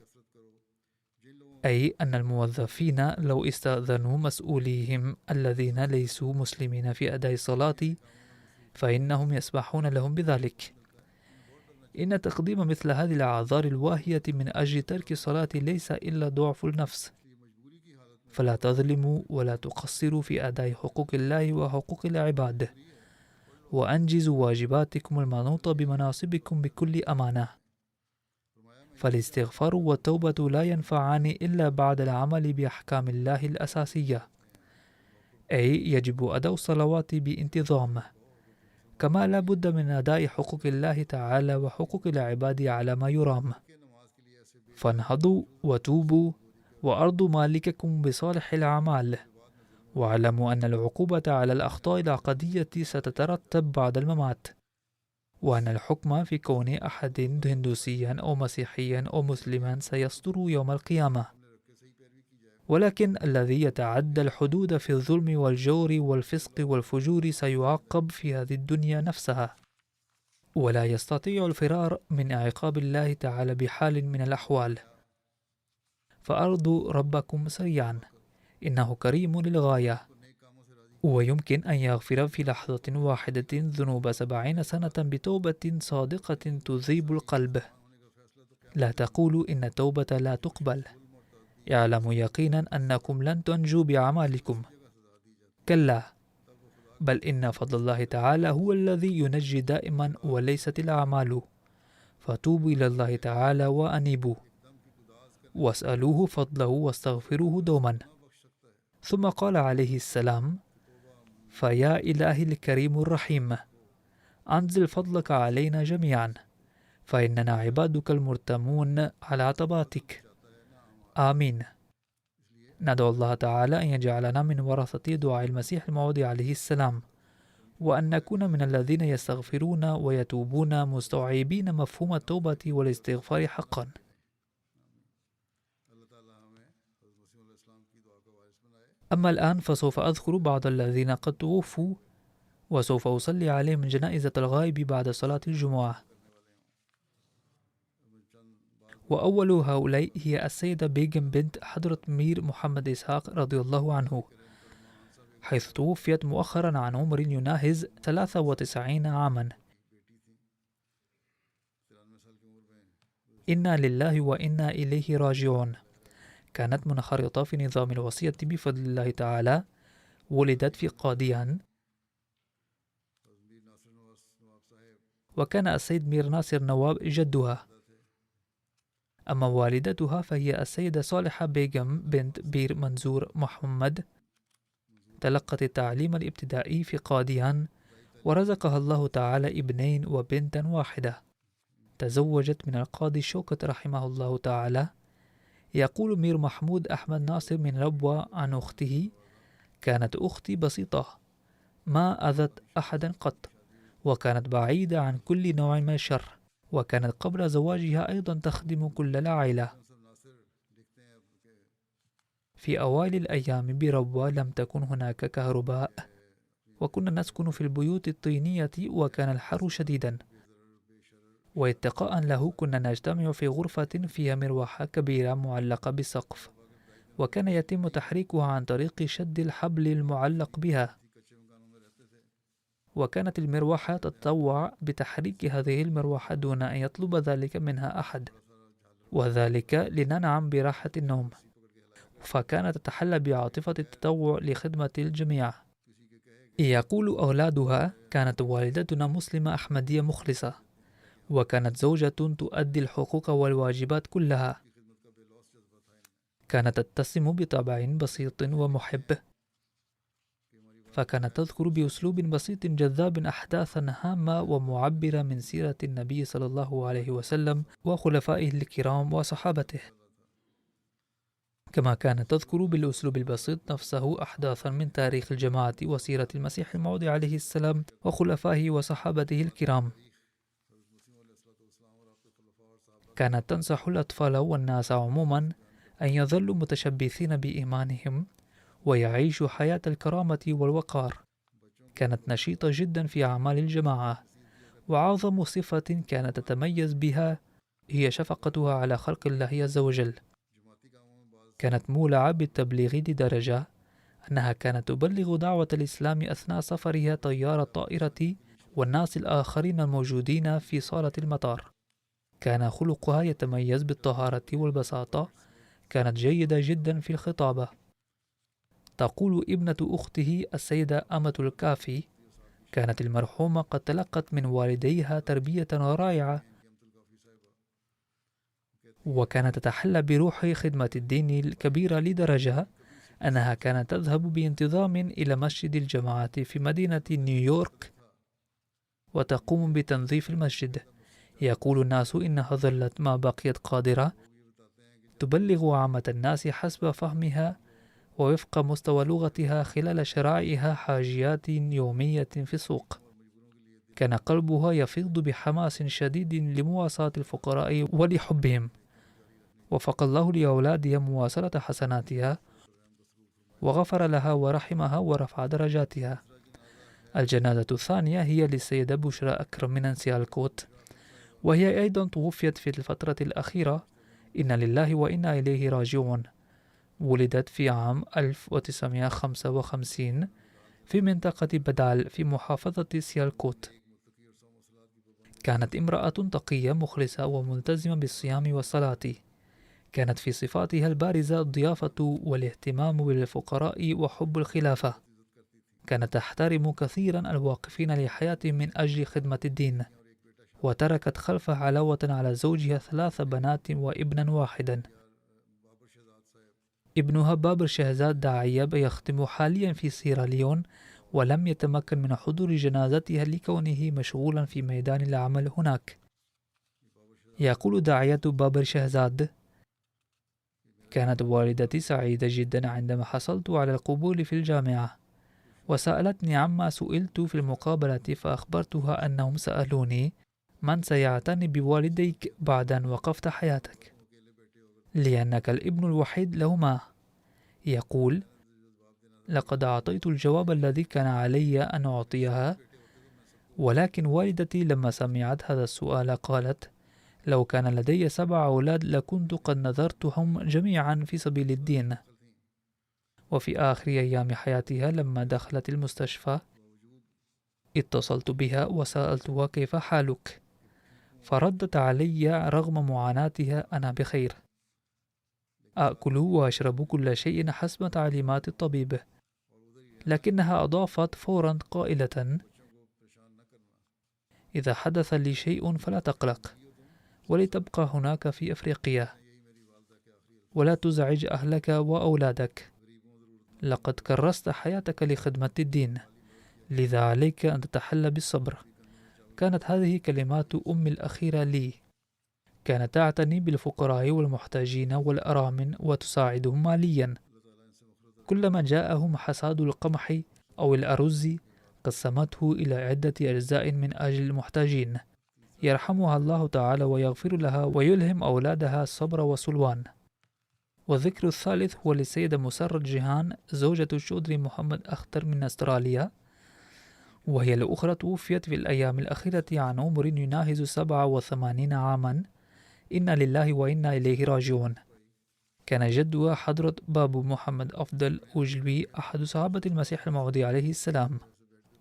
أي أن الموظفين لو استأذنوا مسؤوليهم الذين ليسوا مسلمين في أداء الصلاة فإنهم يسمحون لهم بذلك. إن تقديم مثل هذه الأعذار الواهية من أجل ترك الصلاة ليس إلا ضعف النفس، فلا تظلموا ولا تقصروا في أداء حقوق الله وحقوق العباد، وأنجزوا واجباتكم المنوطة بمناصبكم بكل أمانة. فالاستغفار والتوبة لا ينفعان إلا بعد العمل بأحكام الله الأساسية، أي يجب أداء الصلوات بانتظام، كما لا بد من أداء حقوق الله تعالى وحقوق العباد على ما يرام. فانهضوا وتوبوا وأرضوا مالككم بصالح الأعمال، واعلموا أن العقوبة على الأخطاء العقدية ستترتب بعد الممات، وأن الحكم في كون أحد هندوسيا أو مسيحيا أو مسلما سيصدر يوم القيامة. ولكن الذي يتعدى الحدود في الظلم والجور والفسق والفجور سيعاقب في هذه الدنيا نفسها، ولا يستطيع الفرار من عقاب الله تعالى بحال من الأحوال. فأرضوا ربكم سريعا، إنه كريم للغاية، ويمكن أن يغفر في لحظة واحدة ذنوب 70 سنة بتوبة صادقة تذيب القلب. لا تقولوا إن التوبة لا تقبل، اعلموا يقينا أنكم لن تنجوا بأعمالكم، كلا، بل إن فضل الله تعالى هو الذي ينجي دائما وليست الأعمال. فتوبوا إلى الله تعالى وأنيبوا، واسألوه فضله واستغفروه دوما. ثم قال عليه السلام: فيا إلهي الكريم الرحيم، أنزل فضلك علينا جميعا، فإننا عبادك المرتمون على عتباتك. آمين. ندعو الله تعالى أن يجعلنا من ورثة دعاء المسيح الموعود عليه السلام، وأن نكون من الذين يستغفرون ويتوبون مستوعبين مفهوم التوبة والاستغفار حقا. أما الآن فسوف أذكر بعض الذين قد توفوا، وسوف أصلي عليهم جنائز الغائب بعد صلاة الجمعة. وأول هؤلاء هي السيدة بيغم بنت حضرة مير محمد إسحاق رضي الله عنه، حيث توفيت مؤخرا عن عمر يناهز 93 عاما. إنا لله وإنا إليه راجعون. كانت منخرطة في نظام الوصية بفضل الله تعالى. ولدت في قاديان، وكان السيد مير ناصر نواب جدها. أما والدتها فهي السيدة صالحة بيغم بنت بير منزور محمد. تلقت التعليم الابتدائي في قاديان، ورزقها الله تعالى ابنين وبنتا واحدة. تزوجت من القاضي شوكت رحمه الله تعالى. يقول مير محمود أحمد ناصر من ربوة عن أخته: كانت أختي بسيطة، ما أذت أحدا قط، وكانت بعيدة عن كل نوع من الشر، وكانت قبل زواجها أيضا تخدم كل العائلة. في أوائل الأيام بربوة لم تكن هناك كهرباء، وكنا نسكن في البيوت الطينية، وكان الحر شديدا، واتقاء له كنا نجتمع في غرفة فيها مروحة كبيرة معلقة بالسقف، وكان يتم تحريكها عن طريق شد الحبل المعلق بها. وكانت المروحة تتطوع بتحريك هذه المروحة دون أن يطلب ذلك منها أحد، وذلك لننعم براحة النوم، فكانت تتحلى بعاطفة التطوع لخدمة الجميع. يقول أولادها: كانت والدتنا مسلمة أحمدية مخلصة، وكانت زوجة تؤدي الحقوق والواجبات كلها. كانت تتسم بطبع بسيط ومحب، فكانت تذكر بأسلوب بسيط جذاب أحداثا هامة ومعبرة من سيرة النبي صلى الله عليه وسلم وخلفائه الكرام وصحابته، كما كانت تذكر بالأسلوب البسيط نفسه أحداثا من تاريخ الجماعة وسيرة المسيح الموعود عليه السلام وخلفائه وصحابته الكرام. كانت تنصح الأطفال والناس عموما أن يظلوا متشبثين بإيمانهم ويعيشوا حياة الكرامة والوقار. كانت نشيطة جدا في أعمال الجماعة، وأعظم صفة كانت تتميز بها هي شفقتها على خلق الله عز وجل. كانت مولعة بالتبليغ لدرجة أنها كانت تبلغ دعوة الإسلام أثناء سفرها طيار الطائرة والناس الآخرين الموجودين في صالة المطار. كان خلقها يتميز بالطهارة والبساطة. كانت جيدة جدا في الخطابة. تقول ابنة أخته السيدة أمة الكافي: كانت المرحومة قد تلقت من والديها تربية رائعة، وكانت تتحلى بروح خدمة الدين الكبيرة لدرجة أنها كانت تذهب بانتظام إلى مسجد الجماعة في مدينة نيويورك وتقوم بتنظيف المسجد. يقول الناس إنها ظلت ما بقيت قادرة تبلغ عامة الناس حسب فهمها ووفق مستوى لغتها خلال شرائعها حاجيات يومية في السوق. كان قلبها يفيض بحماس شديد لمواساة الفقراء ولحبهم. وفق الله لأولادها مواصلة حسناتها، وغفر لها ورحمها ورفع درجاتها. الجنازة الثانية هي للسيدة بشرى أكرم من سيالكوت، وهي أيضا توفيت في الفترة الأخيرة. إنا لله وإنا إليه راجعون. ولدت في عام 1955 في منطقة بدال في محافظة سيالكوت. كانت امرأة تقية مخلصة وملتزمة بالصيام والصلاة. كانت في صفاتها البارزة الضيافة والاهتمام بالفقراء وحب الخلافة. كانت تحترم كثيرا الواقفين لحياتهم من أجل خدمة الدين، وتركت خلفها علاوة على زوجها 3 بنات وابنا واحدا. ابنها بابر شهزاد داعية يخدم حاليا في سيراليون، ولم يتمكن من حضور جنازتها لكونه مشغولا في ميدان العمل هناك. يقول داعية بابر شهزاد: كانت والدتي سعيدة جدا عندما حصلت على القبول في الجامعة، وسألتني عما سئلت في المقابلة، فأخبرتها أنهم سألوني: من سيعتني بوالديك بعد أن وقفت حياتك؟ لأنك الابن الوحيد لهما. يقول: لقد أعطيت الجواب الذي كان علي أن أعطيها، ولكن والدتي لما سمعت هذا السؤال قالت: لو كان لدي 7 أولاد لكنت قد نذرتهم جميعا في سبيل الدين. وفي آخر أيام حياتها لما دخلت المستشفى اتصلت بها وسألتها: كيف حالك؟ فردت علي رغم معاناتها: أنا بخير، أأكل وأشرب كل شيء حسب تعليمات الطبيب. لكنها أضافت فورا قائلة: إذا حدث لي شيء فلا تقلق، ولتبقى هناك في أفريقيا، ولا تزعج أهلك وأولادك. لقد كرست حياتك لخدمة الدين، لذا عليك أن تتحلى بالصبر. كانت هذه كلمات أمي الأخيرة لي. كانت تعتني بالفقراء والمحتاجين والأرامل وتساعدهم ماليا. كلما جاءهم حصاد القمح أو الأرز قسمته إلى عدة أجزاء من أجل المحتاجين. يرحمها الله تعالى ويغفر لها ويلهم أولادها الصبر والسلوان. والذكر الثالث هو للسيدة مسرة جيهان زوجة الشودري محمد أختر من أستراليا، وهي الأخرى توفيت في الأيام الأخيرة عن عمر يناهز 87 عاما. إنا لله وإنا إليه راجعون. كان جدها حضرة بابو محمد أفضل أوجلوي أحد صحابة المسيح الموعود عليه السلام،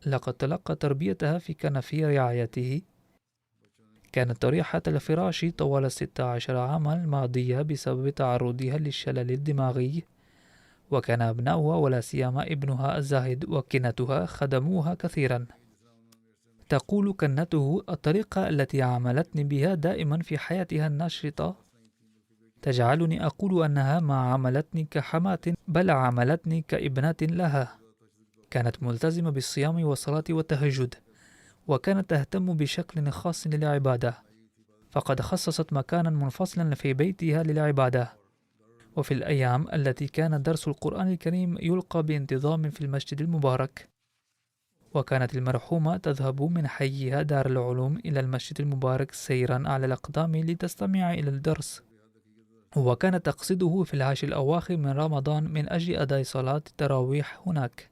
لقد تلقى تربيتها في كان في رعايته. كانت طريحة الفراش طوال 16 عاما الماضية بسبب تعرضها للشلل الدماغي، وكان أبناؤها ولا سيما ابنها الزاهد وكنتها خدموها كثيرا. تقول كنته: الطريقة التي عاملتني بها دائما في حياتها النشطة تجعلني أقول أنها ما عاملتني كحماة، بل عاملتني كابنة لها. كانت ملتزمة بالصيام والصلاة والتهجد، وكانت تهتم بشكل خاص للعبادة، فقد خصصت مكانا منفصلا في بيتها للعبادة. وفي الأيام التي كان درس القرآن الكريم يلقى بانتظام في المسجد المبارك، وكانت المرحومة تذهب من حيها دار العلوم إلى المسجد المبارك سيرا على الأقدام لتستمع إلى الدرس، وكانت تقصده في العشر الأواخر من رمضان من أجل أداء صلاة التراويح هناك.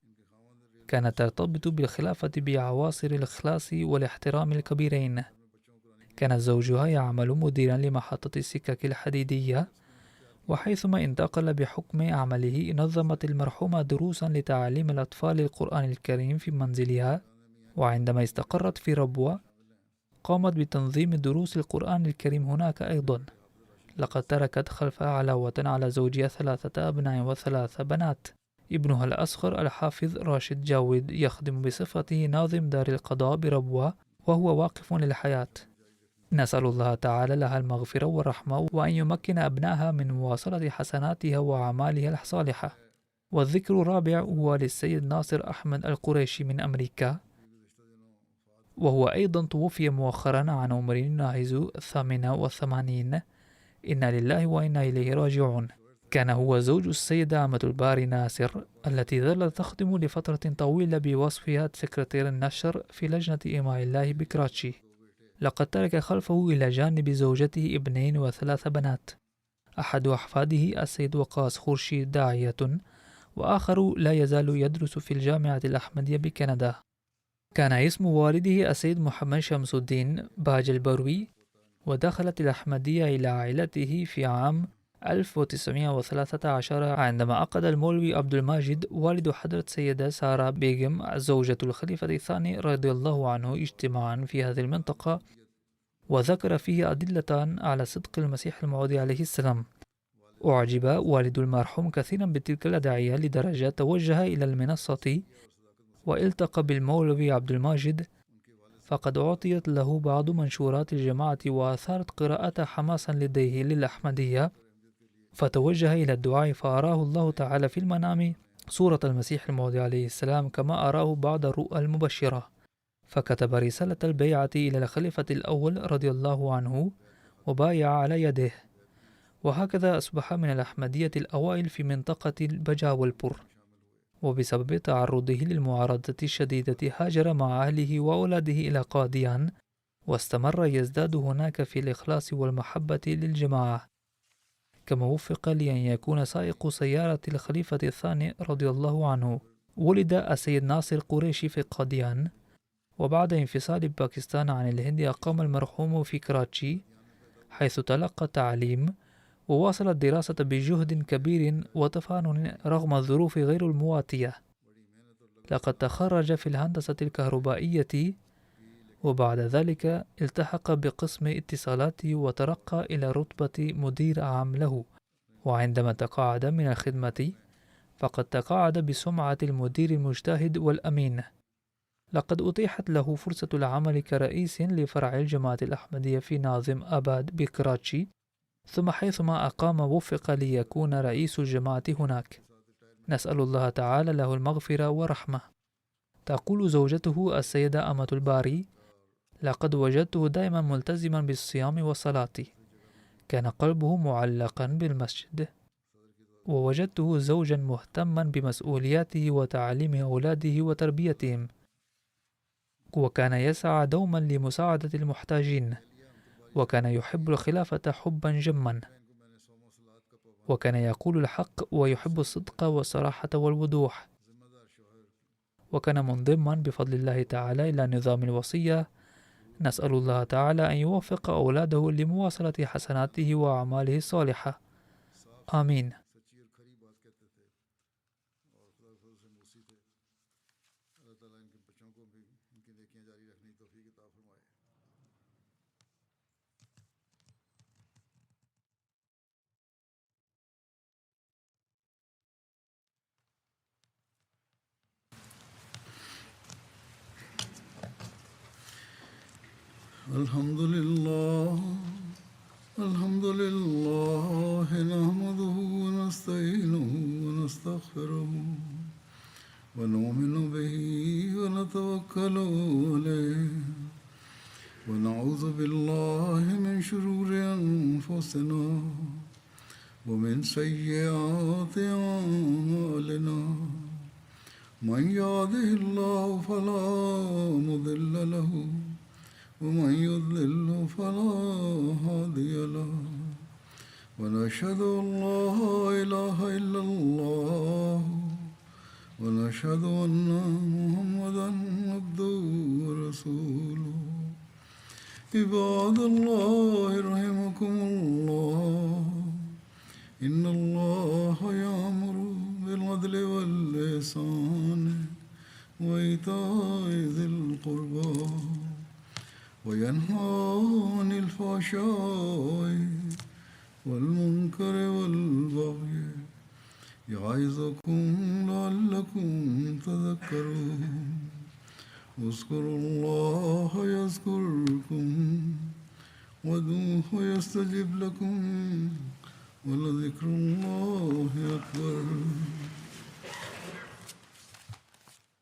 كانت ترتبط بالخلافة بعواصر الإخلاص والاحترام الكبيرين. كان زوجها يعمل مديرا لمحطة السكك الحديدية، وحيثما انتقل بحكم عمله نظمت المرحومة دروسا لتعليم الأطفال القرآن الكريم في منزلها، وعندما استقرت في ربوة قامت بتنظيم دروس القرآن الكريم هناك أيضا. لقد تركت خلفها علاوة على زوجها 3 أبناء و3 بنات. ابنها الأصغر الحافظ راشد جاود يخدم بصفته ناظم دار القضاء بربوة، وهو واقف للحياة. نسأل الله تعالى لها المغفرة والرحمة، وأن يمكن أبنائها من مواصلة حسناتها وأعمالها الصالحة. والذكر الرابع هو للسيد ناصر أحمد القريشي من أمريكا، وهو أيضا توفي مؤخرا عن عمر يناهز 88. إنا لله وإنا إليه راجعون. كان هو زوج السيدة أمة الباري ناصر التي ظلت تخدم لفترة طويلة بوصفها سكرتير النشر في لجنة إيماء الله بكراتشي. لقد ترك خلفه إلى جانب زوجته 2 و3 بنات. أحد أحفاده السيد وقاص خورشيد داعية، وآخر لا يزال يدرس في الجامعة الأحمدية بكندا. كان اسم والده السيد محمد شمس الدين باج البروي، ودخلت الأحمدية إلى عائلته في عام 1913 عندما عقد المولوي عبد الماجد والد حضرة سيدة سارة بيغم زوجة الخليفة الثاني رضي الله عنه اجتماعا في هذه المنطقة، وذكر فيه أدلة على صدق المسيح الموعود عليه السلام. أعجب والد المرحوم كثيرا بتلك الأدعية لدرجة توجه إلى المنصة والتقى بالمولوي عبد الماجد، فقد أعطيت له بعض منشورات الجماعة وأثارت قراءتها حماسا لديه للأحمدية، فتوجه إلى الدعاء فأراه الله تعالى في المنام صورة المسيح الموعود عليه السلام كما أراه بعض الرؤى المبشرة، فكتب رسالة البيعة إلى الخليفة الأول رضي الله عنه وبايع على يده. وهكذا أصبح من الأحمدية الأوائل في منطقة البجا والبر. وبسبب تعرضه للمعارضة الشديدة هاجر مع أهله وأولاده إلى قاديان، واستمر يزداد هناك في الإخلاص والمحبة للجماعة، كما وفق لأن يكون سائق سيارة الخليفة الثاني رضي الله عنه. ولد السيد ناصر قريشي في قاديان، وبعد انفصال باكستان عن الهند أقام المرحوم في كراتشي حيث تلقى التعليم، وواصل الدراسة بجهد كبير وتفانن رغم الظروف غير المواتية. لقد تخرج في الهندسة الكهربائية، وبعد ذلك التحق بقسم اتصالات وترقى إلى رتبة مدير عام له. وعندما تقاعد من الخدمة فقد تقاعد بسمعة المدير المجتهد والأمين. لقد أتيحت له فرصة العمل كرئيس لفرع الجماعة الأحمدية في ناظم آباد بكراتشي، ثم حيثما أقام وفق ليكون رئيس الجماعة هناك. نسأل الله تعالى له المغفرة والرحمة. تقول زوجته السيدة أمة الباري: لقد وجدته دائما ملتزما بالصيام والصلاة، كان قلبه معلقا بالمسجد، ووجدته زوجا مهتما بمسؤولياته وتعليم أولاده وتربيتهم، وكان يسعى دوما لمساعدة المحتاجين، وكان يحب الخلافة حبا جما، وكان يقول الحق ويحب الصدق والصراحة والوضوح، وكان منضما بفضل الله تعالى إلى نظام الوصية. نسأل الله تعالى أن يوفق أولاده لمواصلة حسناته وأعماله الصالحة. آمين. الحمد لله نحمده ونستعينه ونستغفره ونؤمن به ونتوكل عليه ونعوذ بالله من شرور أنفسنا ومن سيئات أعمالنا من يهده الله فلا مضل له ومن يضلل فلا هادي له ونشهد أن لا إله إلا الله ونشهد أن محمدا عبده ورسوله عباد الله رحمكم الله إن الله يأمر بالعدل والإحسان وإيتاء ذي القربى وينهى عن الفحشاء والمنكر والبغي يعظكم لعلكم تذكرون اذكروا الله يذكركم وادعوه يستجب لكم ولذكر الله أكبر